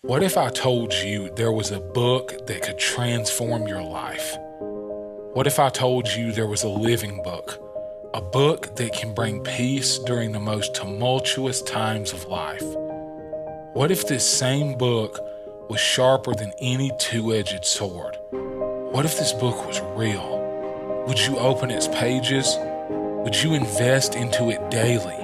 What if I told you there was a book that could transform your life? What if I told you there was a living book, a book that can bring peace during the most tumultuous times of life? What if this same book was sharper than any two-edged sword? What if this book was real? Would you open its pages? Would you invest into it daily?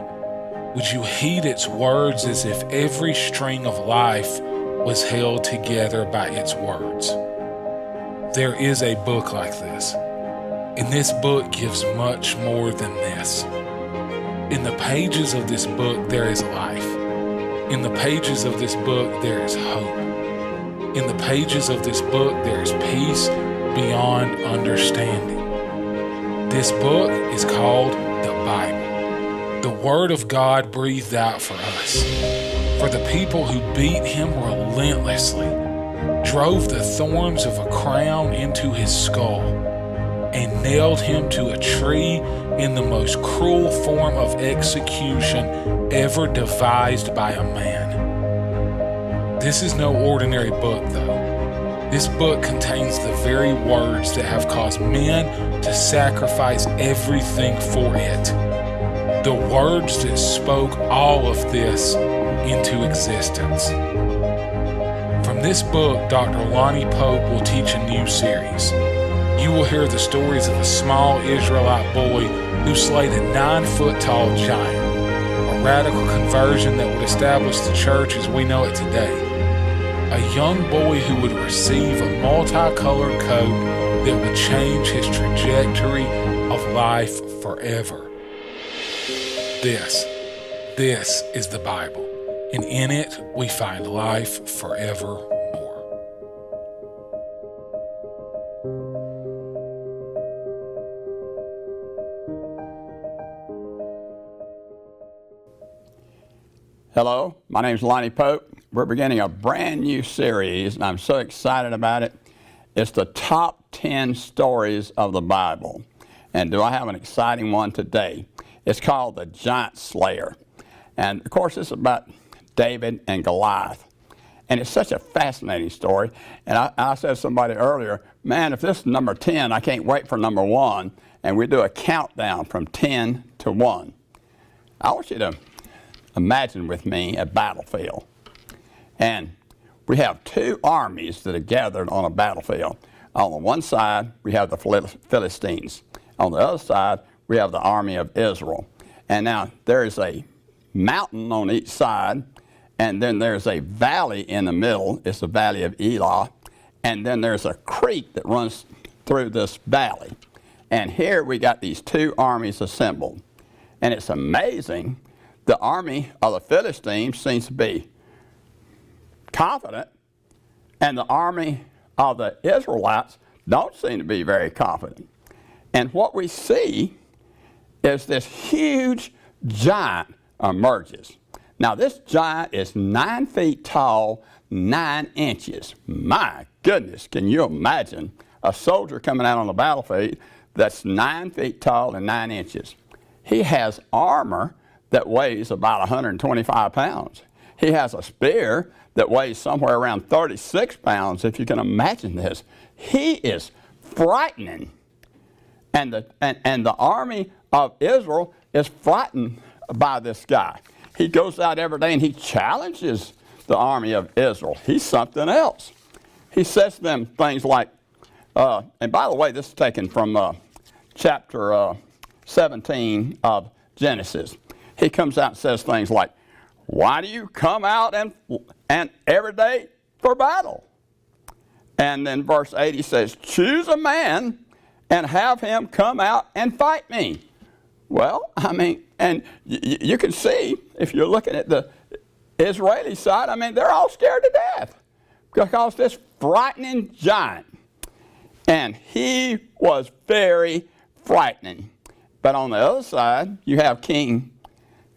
Would you heed its words as if every string of life was held together by its words? There is a book like this, and this book gives much more than this. In the pages of this book, there is life. In the pages of this book, there is hope. In the pages of this book, there is peace beyond understanding. This book is called the Bible, the Word of God breathed out for us, for the people who beat him relentlessly, drove the thorns of a crown into his skull, and nailed him to a tree in the most cruel form of execution ever devised by a man. This is no ordinary book, though. This book contains the very words that have caused men to sacrifice everything for it. The words that spoke all of this into existence. From this book, Dr. Lonnie Pope will teach a new series. You will hear the stories of a small Israelite boy who slayed a 9-foot-tall giant, a radical conversion that would establish the church as we know it today. A young boy who would receive a multicolored coat that would change his trajectory of life forever. This is the Bible, and in it we find life forevermore. Hello, my name is Lonnie Pope. We're beginning a brand new series, and I'm so excited about it. It's the top 10 stories of the Bible. And do I have an exciting one today? It's called The Giant Slayer. And of course, it's about David and Goliath. And it's such a fascinating story. And I said to somebody earlier, man, if this is number 10, I can't wait for number 1. And we do a countdown from 10 to 1. I want you to imagine with me a battlefield. And we have two armies that are gathered on a battlefield. On the one side, we have the Philistines. On the other side, we have the army of Israel. And now there is a mountain on each side, and then there's a valley in the middle. It's the valley of Elah. And then there's a creek that runs through this valley. And here we got these two armies assembled. And it's amazing. The army of the Philistines seems to be confident, and the army of the Israelites don't seem to be very confident. And what we see is this huge giant emerges. Now, this giant is 9 feet tall, 9 inches. My goodness, can you imagine a soldier coming out on the battlefield that's 9 feet tall and 9 inches? He has armor that weighs about 125 pounds. He has a spear that weighs somewhere around 36 pounds, if you can imagine this. He is frightening. And the army of Israel is frightened by this guy. He goes out every day and he challenges the army of Israel. He's something else. He says to them things like, and by the way, this is taken from chapter 17 of Genesis. He comes out and says things like, why do you come out and every day for battle? And then verse 8, he says, choose a man and have him come out and fight me. Well, I mean, and you can see, if you're looking at the Israeli side, I mean, they're all scared to death because this frightening giant. And he was very frightening. But on the other side, you have King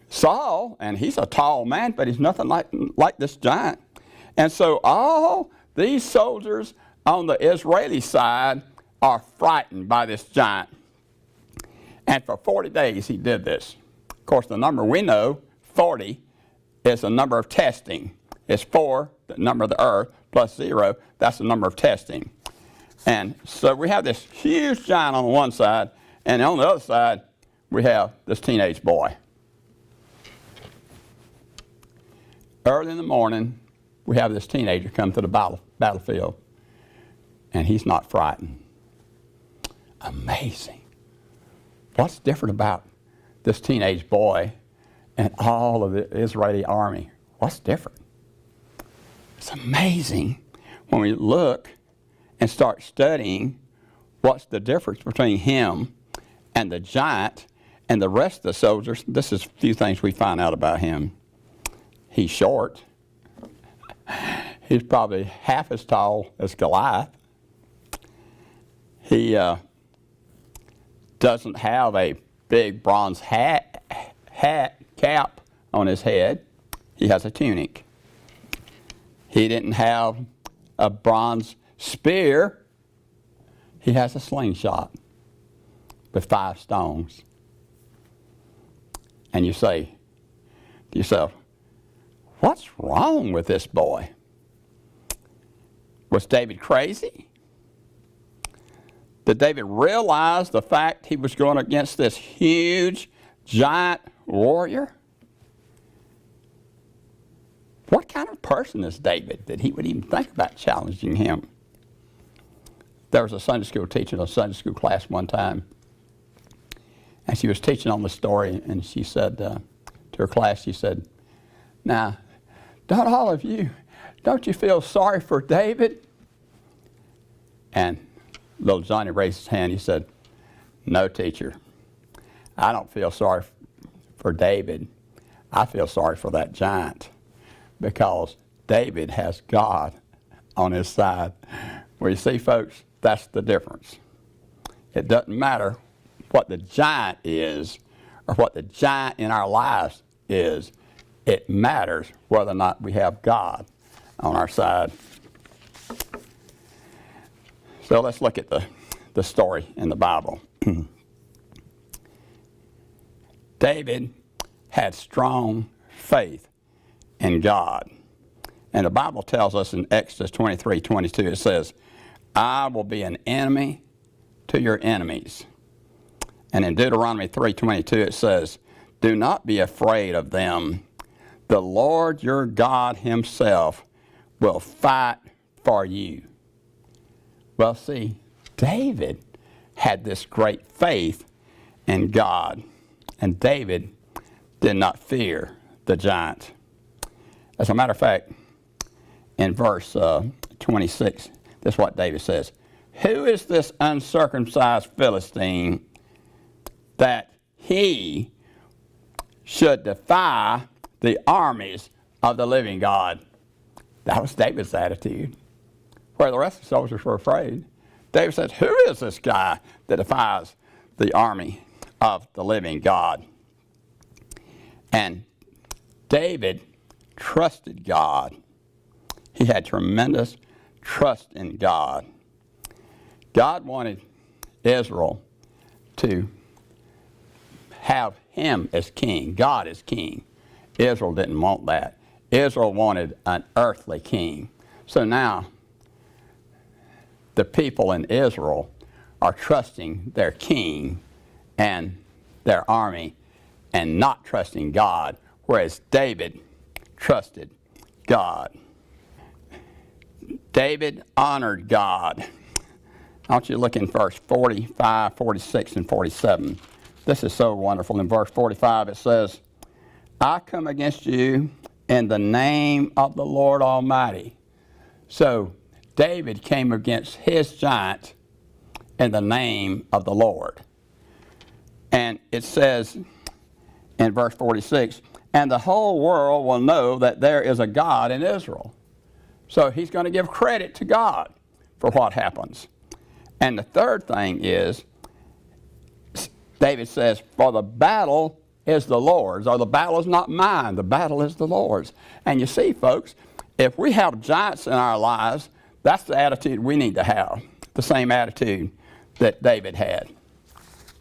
Saul, and he's a tall man, but he's nothing like this giant. And so all these soldiers on the Israeli side are frightened by this giant. And for 40 days he did this. Of course, the number we know, 40, is a number of testing. It's 4 the number of the earth, plus 0, that's the number of testing. And so we have this huge giant on the one side, and on the other side, we have this teenage boy. Early in the morning, we have this teenager come to the battlefield, and he's not frightened. Amazing. What's different about this teenage boy and all of the Israeli army? What's different? It's amazing when we look and start studying what's the difference between him and the giant and the rest of the soldiers. This is a few things we find out about him. He's short. He's probably half as tall as Goliath. He doesn't have a big bronze cap on his head. He has a tunic. He didn't have a bronze spear. He has a slingshot with 5 stones. And you say to yourself, what's wrong with this boy? Was David crazy? Did David realize the fact he was going against this huge, giant warrior? What kind of person is David that he would even think about challenging him? There was a Sunday school teacher in a Sunday school class one time, and she was teaching on the story, and she said to her class, she said, now, don't you feel sorry for David? And little Johnny raised his hand. He said, no, teacher. I don't feel sorry for David. I feel sorry for that giant because David has God on his side. Well, you see, folks, that's the difference. It doesn't matter what the giant is or what the giant in our lives is. It matters whether or not we have God on our side. So let's look at the story in the Bible. David had strong faith in God. And the Bible tells us in Exodus 23:22, it says, I will be an enemy to your enemies. And in Deuteronomy 3:22, it says, do not be afraid of them. The Lord your God himself will fight for you. Well, see, David had this great faith in God, and David did not fear the giant. As a matter of fact, in verse 26, this is what David says. Who is this uncircumcised Philistine that he should defy the armies of the living God? That was David's attitude. Where the rest of the soldiers were afraid. David said, who is this guy that defies the army of the living God? And David trusted God. He had tremendous trust in God. God wanted Israel to have him as king, God as king. Israel didn't want that. Israel wanted an earthly king. So now, the people in Israel are trusting their king and their army and not trusting God, whereas David trusted God. David honored God. I want you to look in verse 45, 46, and 47. This is so wonderful. In verse 45 it says, I come against you in the name of the Lord Almighty. So David came against his giant in the name of the Lord. And it says in verse 46, and the whole world will know that there is a God in Israel. So he's going to give credit to God for what happens. And the third thing is, David says, for the battle is the Lord's, or the battle is not mine, the battle is the Lord's. And you see, folks, if we have giants in our lives, that's the attitude we need to have, the same attitude that David had.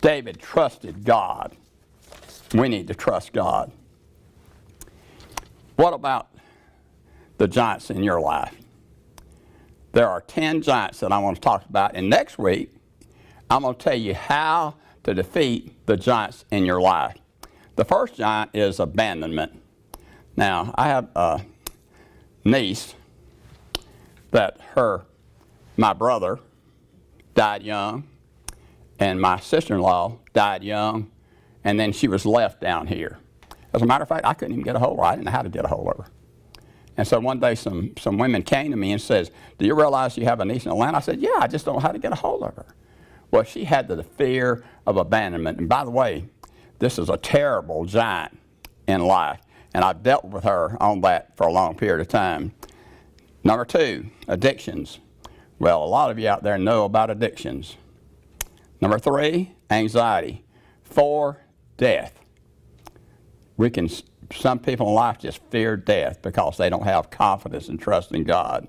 David trusted God. We need to trust God. What about the giants in your life. There are 10 giants that I want to talk about, and next week I'm going to tell you how to defeat the giants in your life. The first giant is abandonment. Now, I have a niece that my brother died young, and my sister-in-law died young, and then she was left down here. As a matter of fact, I couldn't even get a hold of her. I didn't know how to get a hold of her. And so one day some women came to me and says, do you realize you have a niece in Atlanta? I said, yeah, I just don't know how to get a hold of her. Well, she had the fear of abandonment. And by the way, this is a terrible giant in life. And I've dealt with her on that for a long period of time. Number 2, addictions. Well, a lot of you out there know about addictions. Number 3, anxiety. 4, death. Some people in life just fear death because they don't have confidence and trust in God.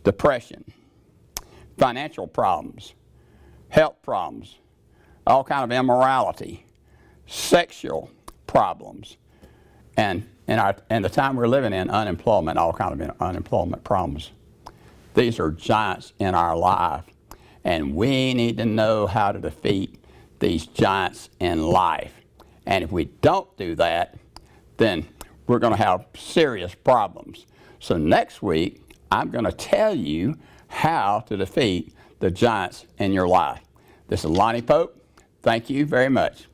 Depression, financial problems, health problems, all kind of immorality, sexual problems, and the time we're living in, unemployment, all kind of unemployment problems. These are giants in our life, and we need to know how to defeat these giants in life. And if we don't do that, then we're going to have serious problems. So next week, I'm going to tell you how to defeat the giants in your life. This is Lonnie Pope. Thank you very much.